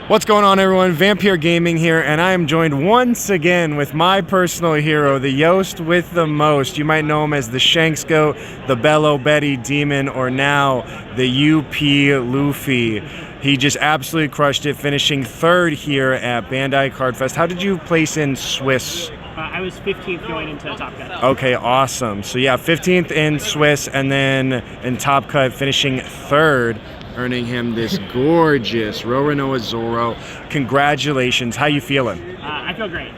What's going on, everyone? Vampyr Gaming here, and I am joined once again with my personal hero, the Yost with the most. You might know him as the Shanksgo, the Bello Betty Demon, or now the UP Luffy. He just absolutely crushed it, finishing third here at Bandai Card Fest. How did you place in Swiss? I was 15th going into Top Cut. Okay, awesome. So yeah, 15th in Swiss, and then in Top Cut, finishing third, earning him this gorgeous Roronoa Zoro. Congratulations. How you feeling? I feel great.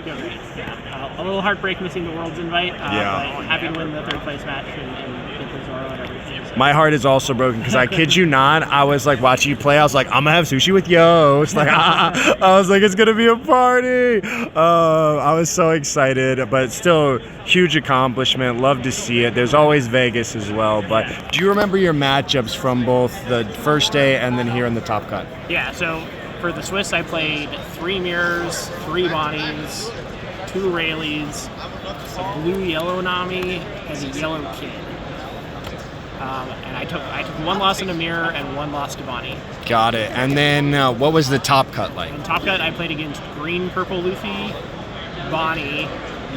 Yeah. A little heartbreak missing the World's Invite, but happy to win the third place match and get the Zoro and everything. So. My heart is also broken because I kid you not, I was like watching you play. I was like, I'm gonna have sushi with Yost. Like, I was like, it's gonna be a party. I was so excited, but still huge accomplishment. Love to see it. There's always Vegas as well. But do you remember your matchups from both the first day and then here in the Top Cut? Yeah. So for the Swiss, I played 3 Mirrors, 3 Bonnies, 2 Rayleighs, a blue-yellow Nami, and a yellow Kid. And I took 1 loss in a mirror and 1 loss to Bonnie. Got it. And then what was the Top Cut like? In Top Cut, I played against green, purple Luffy, Bonnie,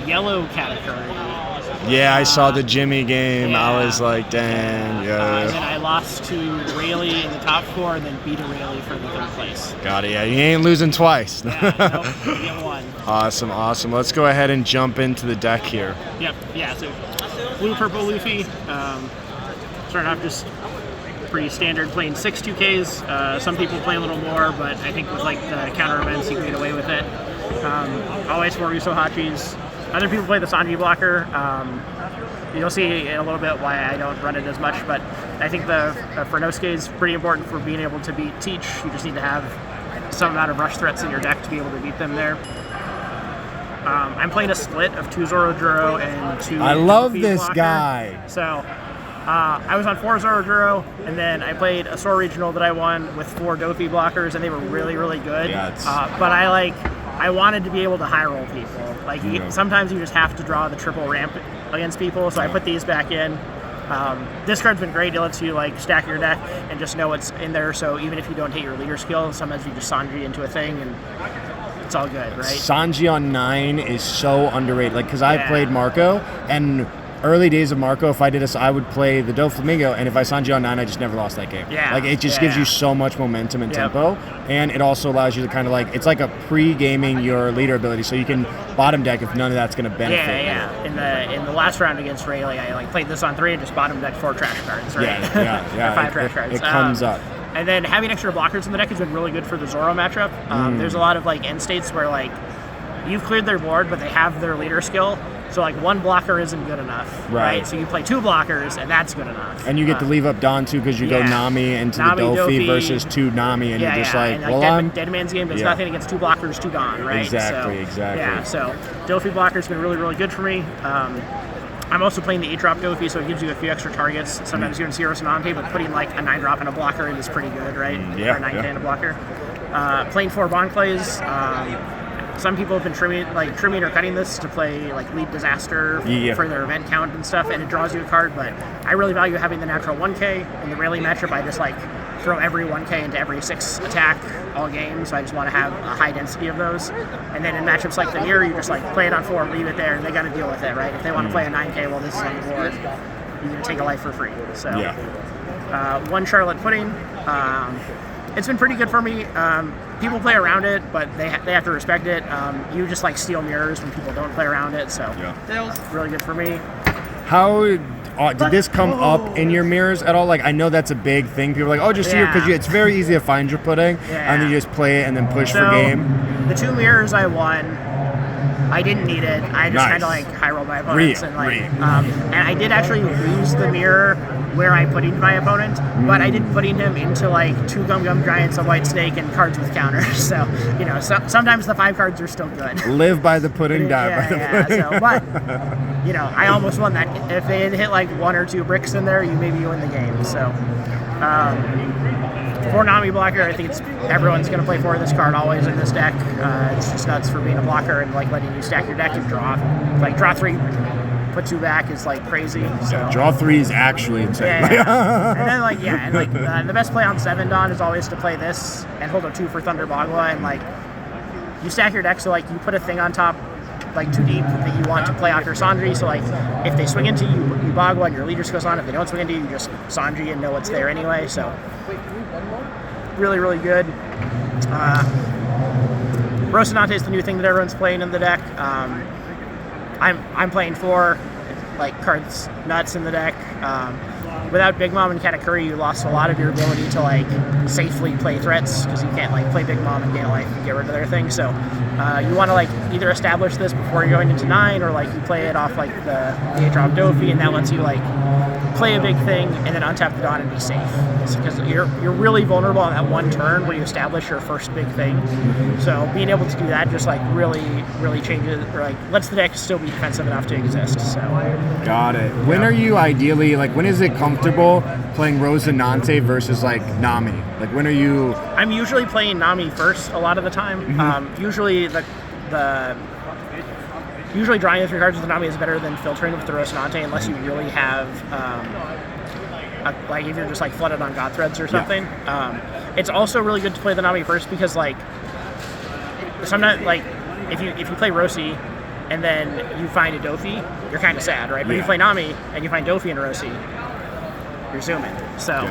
yellow Katakuri. Yeah, I saw the Jimmy game. Yeah. I was like, dang, yeah. And then I lost to Rayleigh in the top 4 and then beat a Rayleigh for the 3rd place. Got it. Yeah, you ain't losing twice. Yeah, nope, you get 1. Awesome. Let's go ahead and jump into the deck here. Yep, yeah, so blue, purple Luffy. Starting off just pretty standard, playing 6 2Ks. Some people play a little more, but I think with like the counter events, you can get away with it. Always 4 Uso Hachis. Other people play the Sanji blocker. You'll see in a little bit why I don't run it as much, but I think the Frenosuke is pretty important for being able to beat Teach. You just need to have some amount of rush threats in your deck to be able to beat them there. I'm playing a split of 2 Zoro Juro and 2 I love Luffy this blocker. guy. So I was on 4 Zoro Juro, and then I played a Sora Regional that I won with 4 Dofi blockers, and they were really, really good. Yeah, but I wanted to be able to high roll people. Like sometimes you just have to draw the triple ramp against people, so I put these back in. This card's been great. It lets you like stack your deck and just know what's in there. So even if you don't hit your leader skill, sometimes you just Sanji into a thing and it's all good, right? Sanji on 9 is so underrated. Like, because I played Marco, and early days of Marco, if I did this, I would play the Doflamingo, and if I Sanji on 9, I just never lost that game. Yeah. Like, it just gives you so much momentum and tempo, and it also allows you to kind of like, it's like a pre-gaming your leader ability, so you can bottom deck if none of that's going to benefit. Yeah. In the last round against Rayleigh, I like played this on 3 and just bottom decked 4 trash cards, right? Yeah. Or 5 trash cards. It comes up. And then having extra blockers in the deck has been really good for the Zoro matchup. There's a lot of like end states where like you've cleared their board, but they have their leader skill. So like 1 blocker isn't good enough, right? So you play 2 blockers, and that's good enough. And you get to leave up Don too, because you go Nami into the Dofi versus 2 Nami, and you're just like, and Dead Man's Game does nothing against 2 blockers, 2 Don, right? Exactly. Yeah, so Dofi blocker's been really, really good for me. I'm also playing the 8-drop Dofi, so it gives you a few extra targets. Sometimes you're in Zero Sonante, but putting like a 9-drop and a blocker in is pretty good, right? Or a 9K and a blocker. Playing 4 Bond Clays. Some people have been trimming or cutting this to play like Lead Disaster for their event count and stuff, and it draws you a card, but I really value having the natural 1K. In the Rayleigh matchup, I just like throw every 1K into every 6 attack all game, so I just want to have a high density of those. And then in matchups like the Mirror, you just like play it on 4, leave it there, and they got to deal with it, right? If they want to play a 9K while this is on the board, you can take a life for free. So 1 Charlotte Pudding. It's been pretty good for me. People play around it, but they have to respect it. You just like steal mirrors when people don't play around it, so it's really good for me. How did this come up in your mirrors at all? Like, I know that's a big thing. People are like, oh, just here, because it's very easy to find your pudding, and then you just play it and then push for game. The 2 mirrors I won, I didn't need it. I just kind of like high rolled my opponents and I did actually lose the mirror where I put in my opponent, but I did putting him into like 2 Gum Gum Giants, a White Snake, and cards with counters. So sometimes the 5 cards are still good. Live by the pudding, die by the pudding. So, but I almost won that. If they had hit like 1 or 2 bricks in there, you maybe win the game. So. For Nami blocker, I think everyone's going to play 4 this card always in this deck. It's just nuts for being a blocker and like letting you stack your deck and draw 3 put 2 back is like crazy. So. Yeah, draw 3 is actually insane. And then the best play on 7 Dawn is always to play this and hold a 2 for Thunder Bagua, and like you stack your deck so like you put a thing on top like too deep that you want to play after Sanji. So like if they swing into you, you Bagua and your leader goes on. If they don't swing into you, you just Sanji and know what's there anyway. So really, really good. Rocinante is the new thing that everyone's playing in the deck. I'm playing 4 like cards nuts in the deck. Without Big Mom and Katakuri, you lost a lot of your ability to like safely play threats because you can't like play Big Mom and gain a life and get rid of their thing. So you want to like either establish this before you're going into 9, or like you play it off like the 8-drop Dofi, and that lets you like play a big thing and then untap the Dawn and be safe. Because you're really vulnerable on that one turn where you establish your first big thing. So being able to do that just like really changes, or like lets the deck still be defensive enough to exist. So got it. When are you ideally like, when is it comfortable playing Rocinante versus like Nami? Like when are you? I'm usually playing Nami first a lot of the time. Usually Usually drawing the 3 cards with the Nami is better than filtering with the Rocinante, unless you really have, like if you're just like flooded on God Threads or something. Yeah. It's also really good to play the Nami first because like, sometimes like if you play Roci and then you find a Dofi, you're kind of sad, right? But you play Nami and you find Dofi and Roci, you're zooming. So,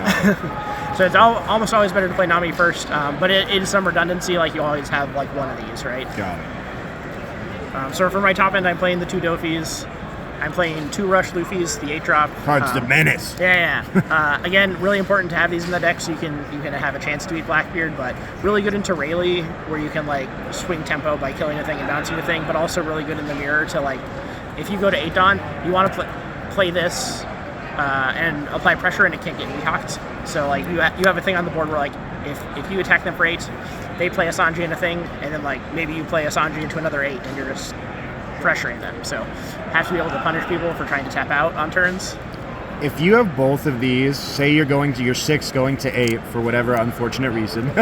so it's almost always better to play Nami first, but it is some redundancy, like you always have like one of these, right? Got it. So for my top end, I'm playing the 2 Dofis. I'm playing 2 Rush Luffys, the 8-drop. Cards the menace. Yeah. Again, really important to have these in the deck so you can have a chance to beat Blackbeard, but really good into Rayleigh, where you can like swing tempo by killing a thing and bouncing a thing, but also really good in the mirror to like, if you go to 8 Dawn, you want to play this and apply pressure and it can't get rehocked. So like you have a thing on the board where like if you attack them for 8, they play a Sanji and a thing, and then like maybe you play a Sanji into another 8 and you're just pressuring them. So have to be able to punish people for trying to tap out on turns. If you have both of these, say you're going to your 6 going to 8 for whatever unfortunate reason,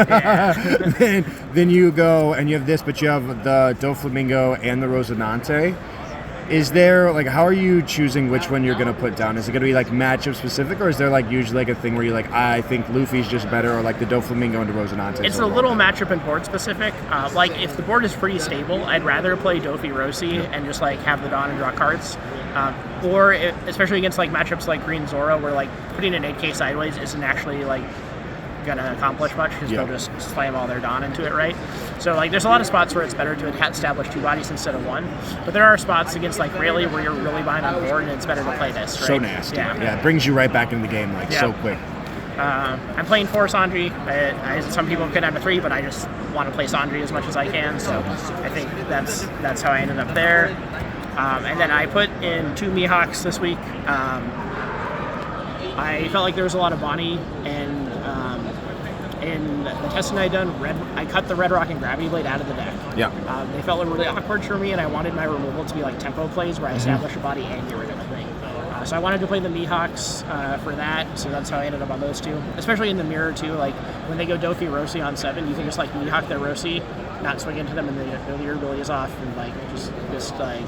then you go and you have this, but you have the Doflamingo and the Rocinante. Is there, like, how are you choosing which one you're going to put down? Is it going to be, like, matchup specific, or is there, like, usually, like, a thing where you're like, I think Luffy's just better, or, like, the Doflamingo and the Rocinante? It's a little matchup and board specific. Like, if the board is pretty stable, I'd rather play Dofi Roci and just, like, have the Dawn and draw cards. Especially against, like, matchups like Green Zoro, where, like, putting an 8K sideways isn't actually, like, gonna accomplish much because they'll just slam all their Dawn into it, right? So like there's a lot of spots where it's better to establish 2 bodies instead of 1, but there are spots against like Rayleigh where you're really behind on board and it's better to play this, right? So nasty. Yeah, it brings you right back into the game like so quick. I'm playing 4 Sanji. Some people could have a 3, but I just want to play Sanji as much as I can, so I think that's how I ended up there. And then I put in 2 Mihawks this week. I felt like there was a lot of Bonnie, and in the testing I'd done, I cut the Red Rock and Gravity Blade out of the deck. Yeah. They felt really awkward for me, and I wanted my removal to be like tempo plays where I establish a body and get rid of a thing. So I wanted to play the Mihawks for that, so that's how I ended up on those 2. Especially in the mirror too, like when they go Dofi Roci on 7, you can just like Mihawk their Roci, not swing into them, and then your ability is off, and like just like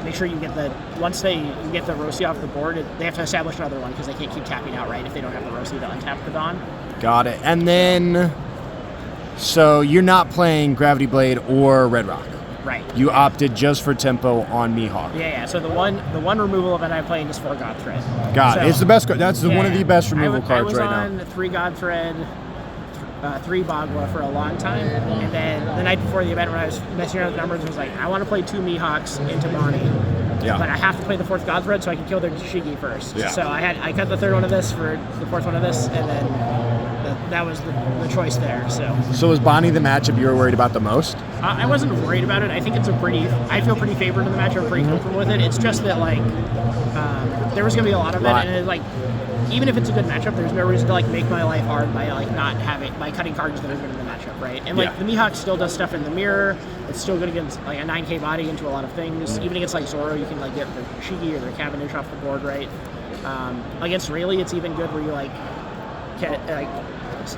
make sure you get once you get the Roci off the board, they have to establish another one because they can't keep tapping out, right, if they don't have the Roci to untap the Dawn. Got it. And then, so you're not playing Gravity Blade or Red Rock. Right. You opted just for tempo on Mihawk. Yeah. So the one removal event I'm playing is 4 God Thread. It's the best card. That's one of the best removal cards right now. I was on 3 God Thread, 3 Bagua for a long time, and then the night before the event when I was messing around with numbers, I was like, I want to play 2 Mihawks into Bonnie. Yeah. But I have to play the 4th God Thread so I can kill their Shigi first. Yeah. So I cut the 3rd one of this for the 4th one of this, and then that was the choice there. So was Bonnie the matchup you were worried about the most? I wasn't worried about it. I think I feel pretty favored in the matchup. I'm pretty comfortable with it. It's just that like there was gonna be a lot of it, and like even if it's a good matchup, there's no reason to like make my life hard by like not having by cutting cards that are good in the matchup, right? And like the Mihawk still does stuff in the mirror. It's still good against like a 9K body into a lot of things. Even against like Zoro, you can like get the Shigi or the Cavendish off the board, right? Against Rayleigh, it's even good where you like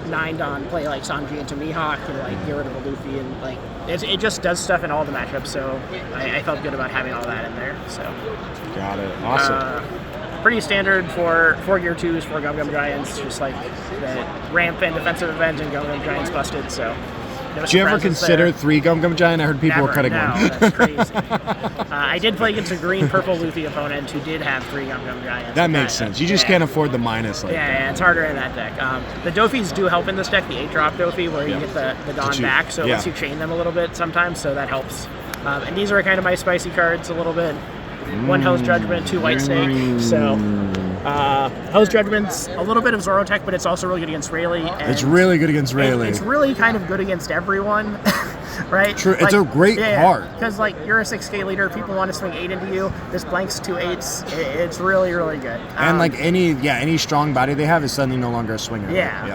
9 Don, play like Sanji into Mihawk, and like get rid of a Luffy, and like it just does stuff in all the matchups. So I felt good about having all that in there. So got it. Awesome. Pretty standard for 4 Gear 2s, 4 Gum Gum Giants, just like the ramp and defensive event and Gum Gum Giants busted. So. Did you ever consider 3 Gum Gum Giant? I heard people were cutting one. That's crazy. I did play against a green-purple Luffy opponent who did have 3 Gum Gum Giants. That makes sense. You just can't afford the minus. Yeah, it's harder in that deck. The Dofis do help in this deck, the 8-drop Dofi, where you get the Don back, so it lets you chain them a little bit sometimes, so that helps. And these are kind of my spicy cards a little bit. 1 Hell's Judgment, 2 White Snake. So Hell's Judgment's a little bit of Zoro tech, but it's also really good against Rayleigh. It's really good against Rayleigh. It's really kind of good against everyone, right? True. Like, it's a great card. Because like you're a 6K leader, people want to swing 8 into you. This blanks 2 8s. It's really, really good. And like any strong body they have is suddenly no longer a swinger. And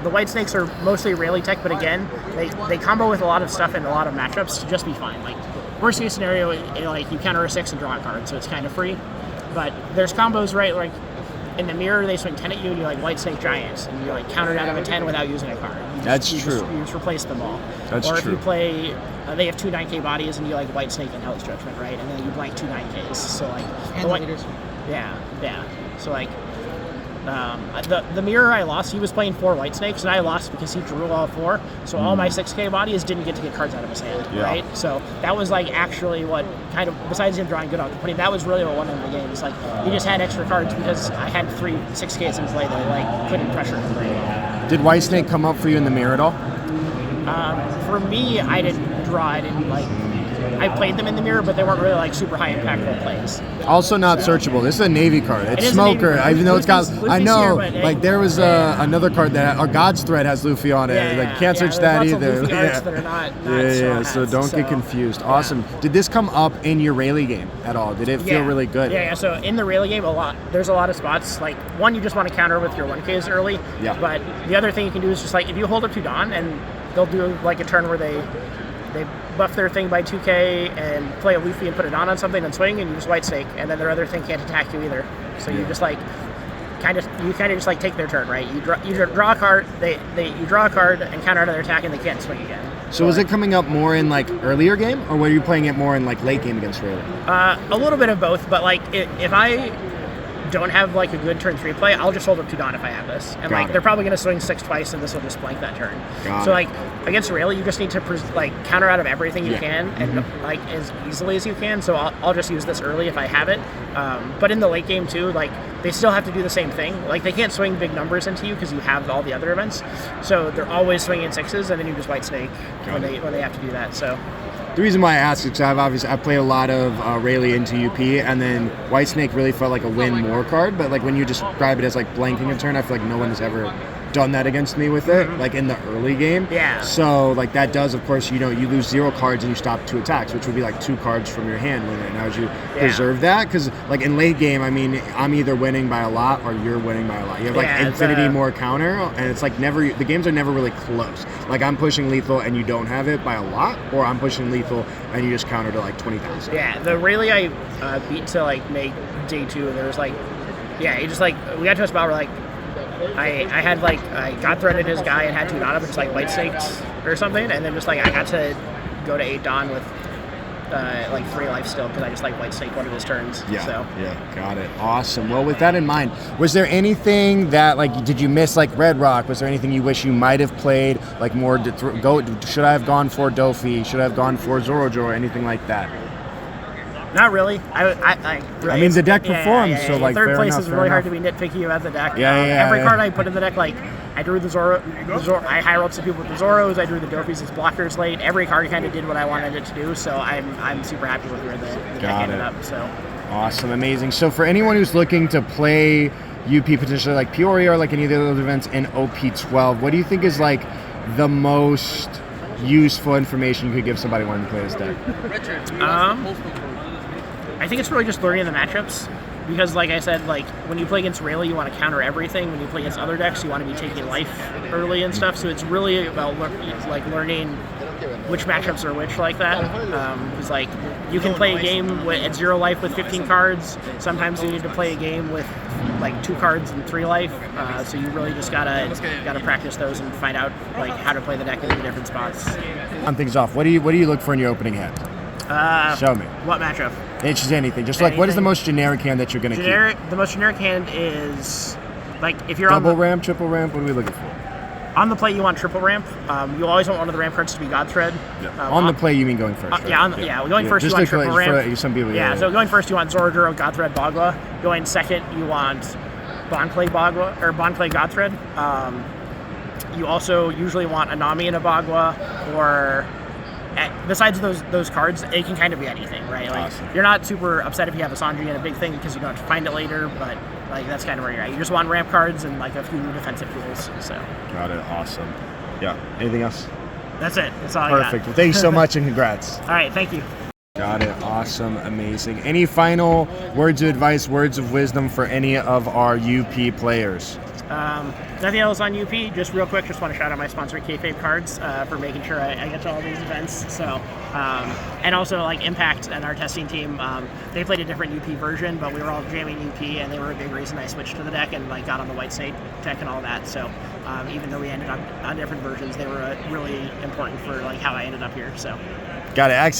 the White Snakes are mostly Rayleigh tech, but again, they combo with a lot of stuff in a lot of matchups to just be fine. Like worst case scenario, like you counter a 6 and draw a card, so it's kind of free. But there's combos, right? Like in the mirror, they swing 10 at you, and you like White Snake Giants, and you like counter down of a 10 without using a card. You just replace them all. That's true. Or if you play, they have 2 9K bodies, and you like White Snake and Hell's Judgment, right? And then you blank 2 9Ks. So like and the leaders. Yeah. So like. The mirror I lost, he was playing 4 White Snakes, and I lost because he drew all 4. So all my 6K bodies didn't get to get cards out of his hand, right? So that was like actually what kind of, besides him drawing good off the putting, that was really what won him the game. It's like he just had extra cards because I had 3 6Ks in play that like couldn't pressure him very well. Did White Snake come up for you in the mirror at all? For me, I didn't draw. I played them in the mirror, but they weren't really like super high impactful plays. Also not searchable. This is a Navy card. It's Smoker, even though it's got. Luffy's I know, here, like there was another card that God's Thread has Luffy on it. Like can't search that either. That are not So don't get confused. Awesome. Did this come up in your Rayleigh game at all? Did it feel really good? Yeah. So in the Rayleigh game, there's a lot of spots. Like one, you just want to counter with your 1Ks early. Yeah. But the other thing you can do is just like if you hold up to Dawn and they'll do like a turn where they buff their thing by 2K and play a Luffy and put it on something and swing, and you just White Snake, and then their other thing can't attack you either. So you just like kind of just like take their turn, right? You draw a card, you draw a card and counter another attack, and they can't swing again. So was it coming up more in like earlier game, or were you playing it more in like late game against Rayleigh? A little bit of both, but like if I don't have like a good turn 3 play, I'll just hold up 2 Dawn if I have this, and like they're probably going to swing 6 twice, and this will just blank that turn. So like against Rayleigh, you just need to counter out of everything you can, and like as easily as you can. So I'll just use this early if I have it. But in the late game too, like they still have to do the same thing. Like they can't swing big numbers into you because you have all the other events. So they're always swinging 6s, and then you just White Snake when they have to do that. So. The reason why I asked is because I play a lot of Rayleigh into UP, and then White Snake really felt like a win more card, but like when you describe it as like blanking a turn, I feel like no one has ever done that against me with it, like in the early game. Yeah. So like that does, of course, you lose 0 cards and you stop 2 attacks, which would be like 2 cards from your hand winning. Now would you preserve that? Because like in late game, I mean, I'm either winning by a lot or you're winning by a lot. You have like infinity more counter, and it's like the games are never really close. Like I'm pushing lethal and you don't have it by a lot, or I'm pushing lethal and you just counter to like 20,000. Yeah, the Rayleigh I beat to like make day 2, and there was like, it just like we got to a spot where like I got threaded his guy and had 2 Dawn up and just like White Snaked or something, and then just like I got to go to 8 Dawn with like 3 life still because I just like White Snake one of his turns. Yeah, got it. Awesome. Well, with that in mind, was there anything that like did you miss like Red Rock? Was there anything you wish you might have played like more? Should I have gone for Dofi? Should I have gone for Zoro or anything like that? Not really. I mean, the deck performs, so like third place is really hard to be nitpicky about the deck. Every card I put in the deck, like I drew the Zoro. I high rolled some people with the Zoros. I drew the Dofis as blockers late. Every card kind of did what I wanted it to do, so I'm super happy with where the deck ended up. So awesome, amazing. So for anyone who's looking to play UP potentially like Peoria or like any of the other events in OP12, what do you think is like the most useful information you could give somebody wanting to play this deck? I think it's really just learning the matchups, because like I said, like when you play against Rayleigh, you want to counter everything. When you play against other decks, you want to be taking life early and stuff. So it's really about learning which matchups are which like that. Because like you can play a game at 0 life with 15 cards. Sometimes you need to play a game with like 2 cards and 3 life. So you really just gotta practice those and find out like how to play the deck in the different spots. On things off, what do you look for in your opening hand? Show me. What matchup? It's just anything. Just like, what is the most generic hand that you're gonna keep? The most generic hand is like if you're double on ramp, triple ramp. What are we looking for? On the play, you want triple ramp. You always want one of the ramp cards to be God Thread. Yeah. On the play, you mean going first? Right? Going first, you want triple ramp. Some people, so going first, you want Zoro, God Thread, Bagua. Going second, you want Bonclay Bagua or Bonclay God Thread. You also usually want Anami in a Bagua, or besides those cards, it can kind of be anything, right? Like awesome. You're not super upset if you have a Sandri and a big thing because you don't have to find it later, but like that's kind of where you're at. You just want ramp cards and like a few defensive tools. So got it. Awesome. Yeah. Anything else? That's it. That's all Perfect. I got. Well, thank you so much and congrats. All right. Thank you. Got it. Awesome. Amazing. Any final words of advice, words of wisdom for any of our UP players? Nothing else on UP. Just real quick, just want to shout out my sponsor, Kayfabe Cards, for making sure I get to all these events. So, and also like Impact and our testing team, they played a different UP version, but we were all jamming UP, and they were a big reason I switched to the deck and like got on the White Snake deck and all that. So, even though we ended up on different versions, they were really important for like how I ended up here. So, got it. Actually.